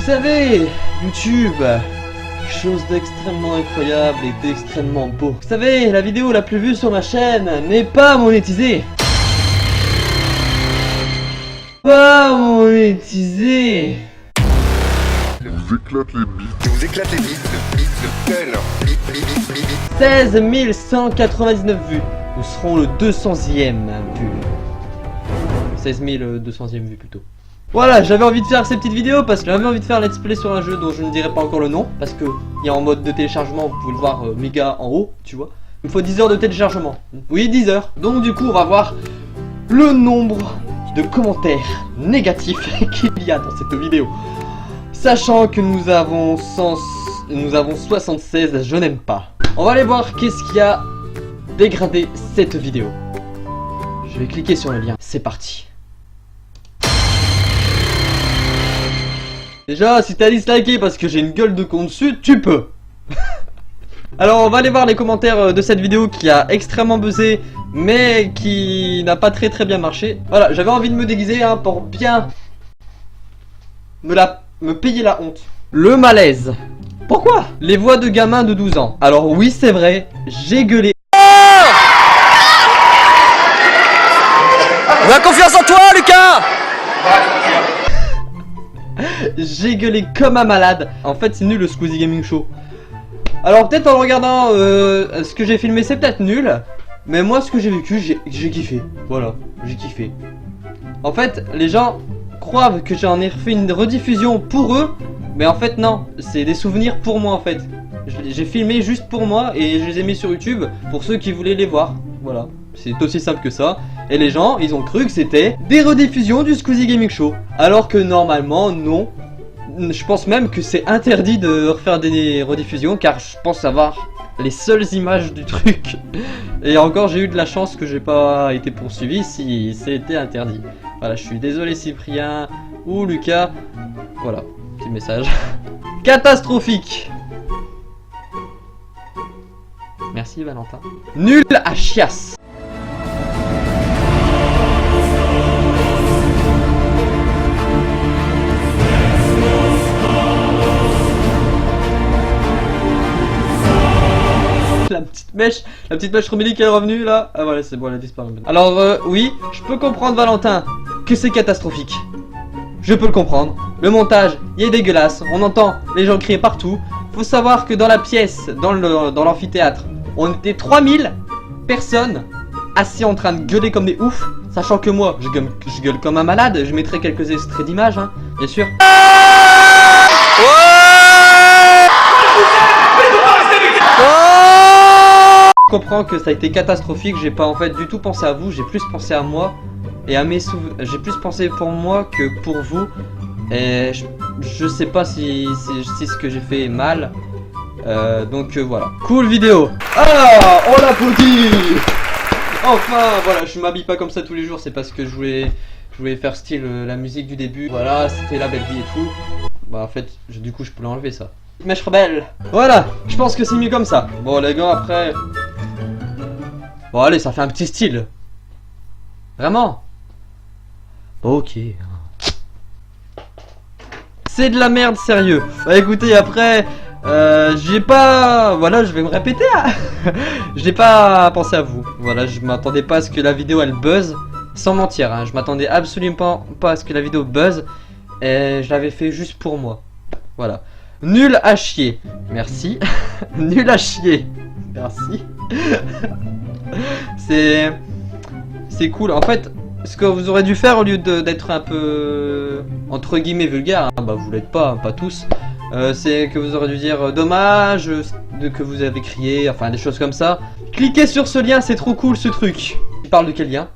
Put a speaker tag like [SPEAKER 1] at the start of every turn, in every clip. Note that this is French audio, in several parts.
[SPEAKER 1] savez, YouTube, chose d'extrêmement incroyable et d'extrêmement beau. Vous savez, la vidéo la plus vue sur ma chaîne n'est pas monétisée. Pas monétisée.
[SPEAKER 2] Vous éclate les bites. Vous éclate les bites. Bite.
[SPEAKER 1] 16 199 vues. Nous serons le 200e vue. 16 200e vue plutôt. Voilà, j'avais envie de faire ces petites vidéos parce que j'avais envie de faire un let's play sur un jeu dont je ne dirai pas encore le nom. Parce que il est en mode de téléchargement, vous pouvez le voir méga en haut, tu vois. Il me faut 10 heures de téléchargement. Oui, 10 heures. Donc du coup, on va voir le nombre de commentaires négatifs qu'il y a dans cette vidéo. Sachant que nous avons 76, je n'aime pas. On va aller voir qu'est-ce qui a dégradé cette vidéo. Je vais cliquer sur le lien, c'est parti. Déjà, si t'as disliké parce que j'ai une gueule de con dessus, tu peux. Alors, on va aller voir les commentaires de cette vidéo qui a extrêmement buzzé, mais qui n'a pas très bien marché. Voilà, j'avais envie de me déguiser hein, pour bien me payer la honte. Le malaise. Pourquoi? Les voix de gamins de 12 ans. Alors oui, c'est vrai, j'ai gueulé.
[SPEAKER 3] On a confiance en toi, Lucas.
[SPEAKER 1] J'ai gueulé comme un malade. En fait, c'est nul le Squeezie Gaming Show. Alors peut-être en regardant ce que j'ai filmé, c'est peut-être nul. Mais moi, ce que j'ai vécu, j'ai kiffé. Voilà, j'ai kiffé. En fait, les gens croient que j'en ai fait une rediffusion pour eux. Mais en fait, non. C'est des souvenirs pour moi, en fait. J'ai filmé juste pour moi et je les ai mis sur YouTube pour ceux qui voulaient les voir. Voilà. C'est aussi simple que ça. Et les gens, ils ont cru que c'était des rediffusions du Squeezie Gaming Show. Alors que normalement, non. Je pense même que c'est interdit de refaire des rediffusions car je pense avoir les seules images du truc. Et encore, j'ai eu de la chance que j'ai pas été poursuivi si c'était interdit. Voilà, je suis désolé Cyprien ou Lucas. Voilà, petit message. Catastrophique. Merci Valentin. Nul à chiasse. La petite mèche Romélie qui est revenue là. Ah voilà, c'est bon, elle a disparu. Alors oui, je peux comprendre Valentin que c'est catastrophique. Je peux le comprendre. Le montage, il est dégueulasse. On entend les gens crier partout. Faut savoir que dans la pièce, dans l'amphithéâtre, on était 3000 personnes assis en train de gueuler comme des oufs. Sachant que moi, je gueule comme un malade. Je mettrai quelques extraits d'images, hein, bien sûr. Je comprends que ça a été catastrophique, j'ai pas en fait du tout pensé à vous, j'ai plus pensé à moi et à mes souvenirs. J'ai plus pensé pour moi que pour vous. Et je sais pas si ce que j'ai fait est mal. Donc voilà. Cool vidéo. Ah, on l'applaudit. Enfin voilà, je m'habille pas comme ça tous les jours, c'est parce que je voulais faire style la musique du début. Voilà, c'était la belle vie et tout. Bah en fait, du coup je peux l'enlever ça. Mèche rebelle. Voilà, je pense que c'est mieux comme ça. Bon les gars, après... Bon allez, ça fait un petit style. Vraiment? Ok. C'est de la merde, sérieux. Bah écoutez, après... j'ai pas... Voilà, je vais me répéter. Hein. J'ai pas pensé à vous. Voilà, je m'attendais pas à ce que la vidéo elle buzz. Sans mentir, hein. Je m'attendais absolument pas à ce que la vidéo buzz. Et je l'avais fait juste pour moi. Voilà. Nul à chier. Merci. Nul à chier. Merci. C'est cool. En fait, ce que vous aurez dû faire au lieu d'être un peu entre guillemets vulgaire, hein, bah vous l'êtes pas, hein, pas tous. C'est que vous aurez dû dire dommage que vous avez crié, enfin des choses comme ça. Cliquez sur ce lien, c'est trop cool ce truc. Il parle de quel lien?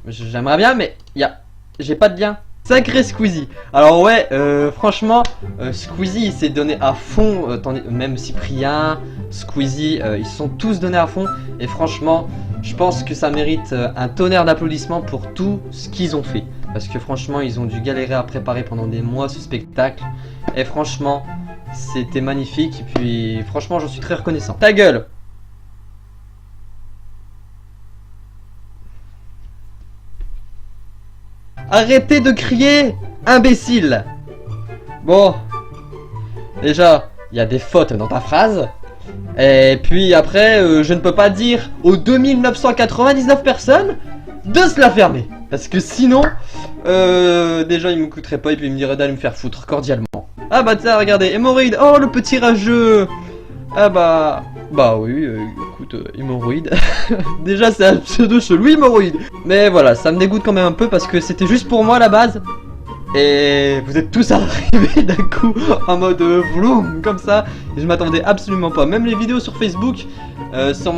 [SPEAKER 1] J'aimerais bien, mais j'ai pas de lien. Sacré Squeezie. Alors ouais, franchement, Squeezie il s'est donné à fond, même Cyprien, Squeezie, ils se sont tous donnés à fond. Et franchement, je pense que ça mérite un tonnerre d'applaudissements pour tout ce qu'ils ont fait. Parce que franchement, ils ont dû galérer à préparer pendant des mois ce spectacle. Et franchement, c'était magnifique. Et puis franchement, j'en suis très reconnaissant. Ta gueule. Arrêtez de crier, imbécile. Bon, déjà, il y a des fautes dans ta phrase. Et puis après, je ne peux pas dire aux 2999 personnes de se la fermer. Parce que sinon, déjà, il me coûterait pas et puis il me dirait d'aller me faire foutre cordialement. Ah bah tiens, regardez, hémorroïde. Oh, le petit rageux. Ah bah oui, écoute, hémorroïde. Déjà, c'est un pseudo chelou, hémorroïde. Mais voilà, ça me dégoûte quand même un peu parce que c'était juste pour moi à la base. Et vous êtes tous arrivés d'un coup en mode vloom comme ça. Et je m'attendais absolument pas. Même les vidéos sur Facebook, sur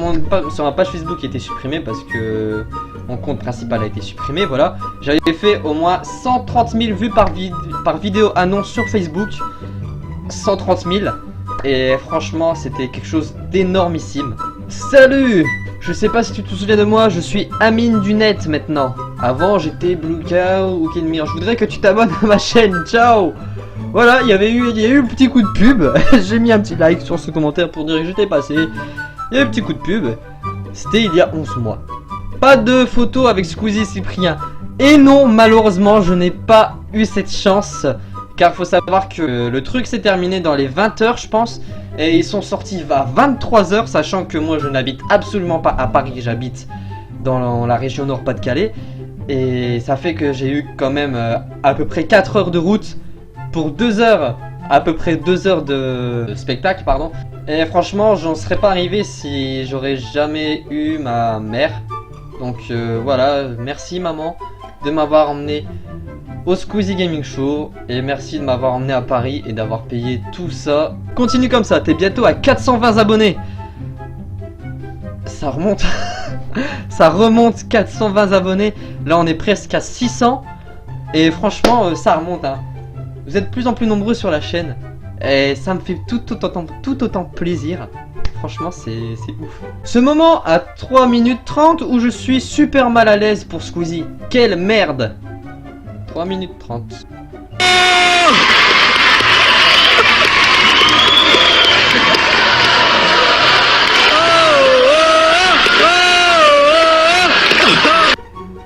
[SPEAKER 1] ma page Facebook qui a été supprimée parce que mon compte principal a été supprimé. Voilà, j'avais fait au moins 130 000 vues par vidéo annonce sur Facebook. 130 000. Et franchement, c'était quelque chose d'énormissime. Salut! Je sais pas si tu te souviens de moi, je suis Amine du net maintenant. Avant, j'étais Blue Cow ou Kenmir. Je voudrais que tu t'abonnes à ma chaîne. Ciao! Voilà, il y a eu un petit coup de pub. J'ai mis un petit like sur ce commentaire pour dire que j'étais passé. Il y a eu un petit coup de pub. C'était il y a 11 mois. Pas de photo avec Squeezie et Cyprien. Et non, malheureusement, je n'ai pas eu cette chance. Car faut savoir que le truc s'est terminé dans les 20 h je pense. Et ils sont sortis à 23 h, sachant que moi je n'habite absolument pas à Paris, j'habite dans la région Nord-Pas-de-Calais. Et ça fait que j'ai eu quand même à peu près 4 heures de route pour 2 heures, à peu près 2 heures de spectacle, pardon. Et franchement, j'en serais pas arrivé si j'aurais jamais eu ma mère. Donc voilà, merci maman de m'avoir emmené au Squeezie Gaming Show et merci de m'avoir emmené à Paris et d'avoir payé tout ça. Continue comme ça, t'es bientôt à 420 abonnés. Ça remonte. Ça remonte, 420 abonnés. Là on est presque à 600. Et franchement ça remonte hein. Vous êtes de plus en plus nombreux sur la chaîne. Et ça me fait tout autant plaisir. Franchement c'est ouf. Ce moment à 3 minutes 30 où je suis super mal à l'aise pour Squeezie. Quelle merde. 3 minutes 30.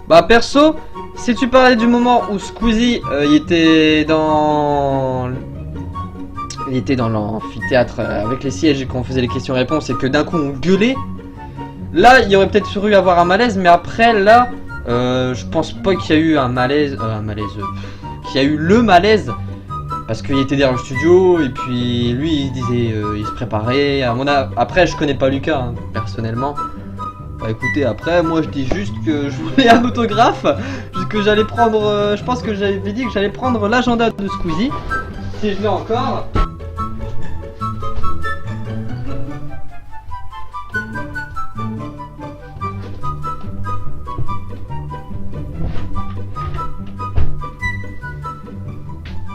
[SPEAKER 1] Bah perso, si tu parlais du moment où Squeezie il était dans l'amphithéâtre avec les sièges et qu'on faisait les questions-réponses et que d'un coup on gueulait, là il y aurait peut-être eu avoir un malaise, mais après là je pense pas qu'il y a eu un malaise, qu'il y a eu le malaise parce qu'il était derrière le studio et puis lui il disait, il se préparait. Après je connais pas Lucas hein, personnellement. Bah écoutez, après moi je dis juste que je voulais un autographe, que j'allais prendre, je pense que j'avais dit que j'allais prendre l'agenda de Squeezie si je l'ai encore.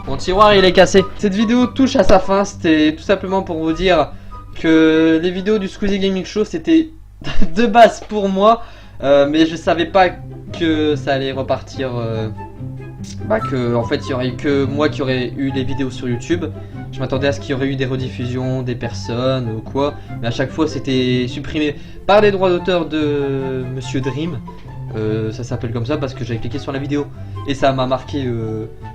[SPEAKER 1] Mon tiroir il est cassé. Cette vidéo touche à sa fin, c'était tout simplement pour vous dire que les vidéos du Squeezie Gaming Show c'était de base pour moi, mais je savais pas que ça allait repartir, que en fait il y aurait eu que moi qui aurais eu les vidéos sur YouTube. Je m'attendais à ce qu'il y aurait eu des rediffusions, des personnes ou quoi, mais à chaque fois c'était supprimé par les droits d'auteur de Monsieur Dream. Ça s'appelle comme ça parce que j'avais cliqué sur la vidéo et ça m'a marqué.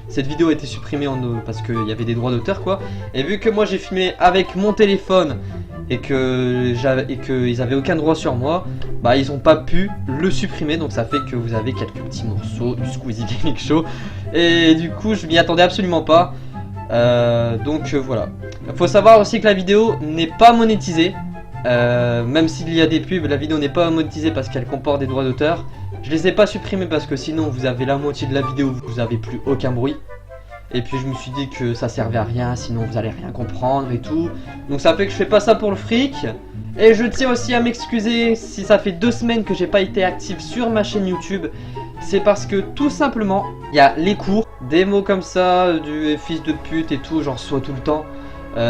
[SPEAKER 1] Cette vidéo a été supprimée parce qu'il y avait des droits d'auteur quoi. Et vu que moi j'ai filmé avec mon téléphone et qu'ils avaient aucun droit sur moi, bah ils ont pas pu le supprimer, donc ça fait que vous avez quelques petits morceaux du Squeezie Gaming Show. Et du coup je m'y attendais absolument pas. Donc voilà. Faut savoir aussi que la vidéo n'est pas monétisée. Même s'il y a des pubs, la vidéo n'est pas monétisée parce qu'elle comporte des droits d'auteur. Je les ai pas supprimés parce que sinon vous avez la moitié de la vidéo, vous avez plus aucun bruit. Et puis je me suis dit que ça servait à rien, sinon vous allez rien comprendre et tout. Donc ça fait que je fais pas ça pour le fric. Et je tiens aussi à m'excuser si ça fait 2 semaines que j'ai pas été actif sur ma chaîne YouTube. C'est parce que tout simplement, il y a les cours, des mots comme ça, du fils de pute et tout, j'en reçois tout le temps.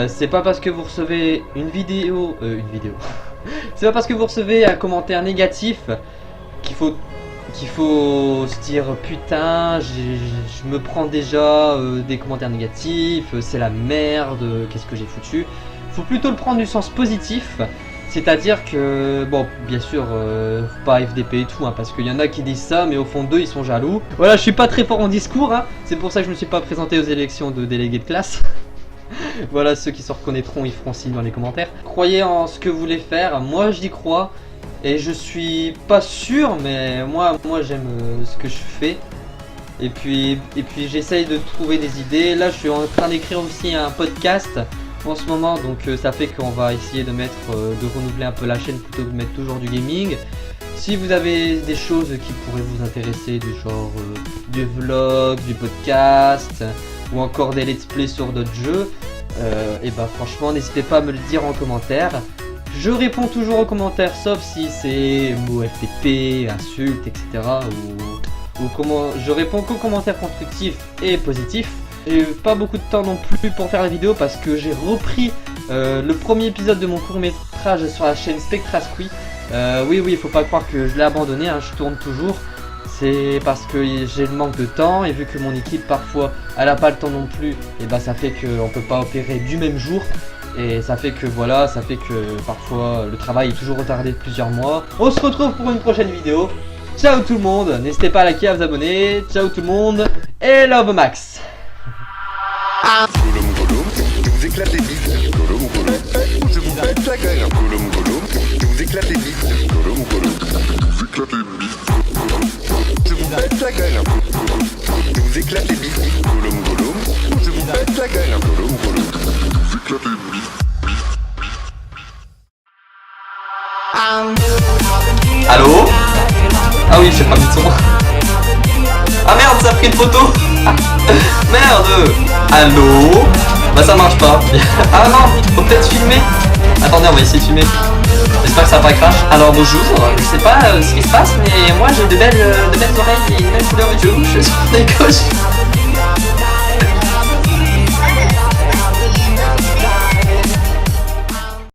[SPEAKER 1] C'est pas parce que vous recevez une vidéo. C'est pas parce que vous recevez un commentaire négatif qu'il faut se dire putain, je me prends déjà des commentaires négatifs, c'est la merde, qu'est-ce que j'ai foutu. Faut plutôt le prendre du sens positif C'est-à-dire que, bon, bien sûr, faut pas FDP et tout, hein, parce qu'il y en a qui disent ça, mais au fond d'eux, ils sont jaloux. Voilà, je suis pas très fort en discours, hein, c'est pour ça que je me suis pas présenté aux élections de délégué de classe. Voilà, ceux qui se reconnaîtront, ils feront signe dans les commentaires. Croyez en ce que vous voulez faire, moi j'y crois, et je suis pas sûr, mais moi j'aime ce que je fais. Et puis j'essaye de trouver des idées. Là, je suis en train d'écrire aussi un podcast en ce moment, donc ça fait qu'on va essayer de renouveler un peu la chaîne plutôt que de mettre toujours du gaming. Si vous avez des choses qui pourraient vous intéresser, du genre du vlog, du podcast, ou encore des let's play sur d'autres jeux, et bah franchement n'hésitez pas à me le dire en commentaire. Je réponds toujours aux commentaires, sauf si c'est mots FTP, insultes, etc. ou comment. Je réponds qu'aux commentaires constructifs et positifs. J'ai pas beaucoup de temps non plus pour faire la vidéo parce que j'ai repris le premier épisode de mon court métrage sur la chaîne Spectra Squee. Oui, il faut pas croire que je l'ai abandonné, hein, je tourne toujours. C'est parce que j'ai le manque de temps et vu que mon équipe parfois elle a pas le temps non plus, et bah ça fait qu'on peut pas opérer du même jour. Et ça fait que voilà, ça fait que parfois le travail est toujours retardé de plusieurs mois. On se retrouve pour une prochaine vidéo. Ciao tout le monde, n'hésitez pas à liker, à vous abonner. Ciao tout le monde et love max.
[SPEAKER 2] Gollum Gollum, je vous éclate les bites. Gollum Gollum, je vous pète la gueule. Gollum Gollum, je vous éclate les bites. Gollum Gollum, je vous éclate les bites. Je vous pète la gueule. Je vous éclate les bites. Gollum Gollum, je vous pète la gueule. Gollum Gollum, je vous éclate les bites.
[SPEAKER 1] Allô? Ah oui, j'ai pas mis de son. Ah merde, ça a pris une photo. Merde. Allô? Bah ça marche pas. Ah non, faut peut-être filmer. Attendez, on va essayer de filmer. J'espère que ça va pas crash. Alors bonjour, je sais pas ce qui se passe, mais moi j'ai de belles oreilles et une belle couleur de cheveux. Je suis sur des gauches.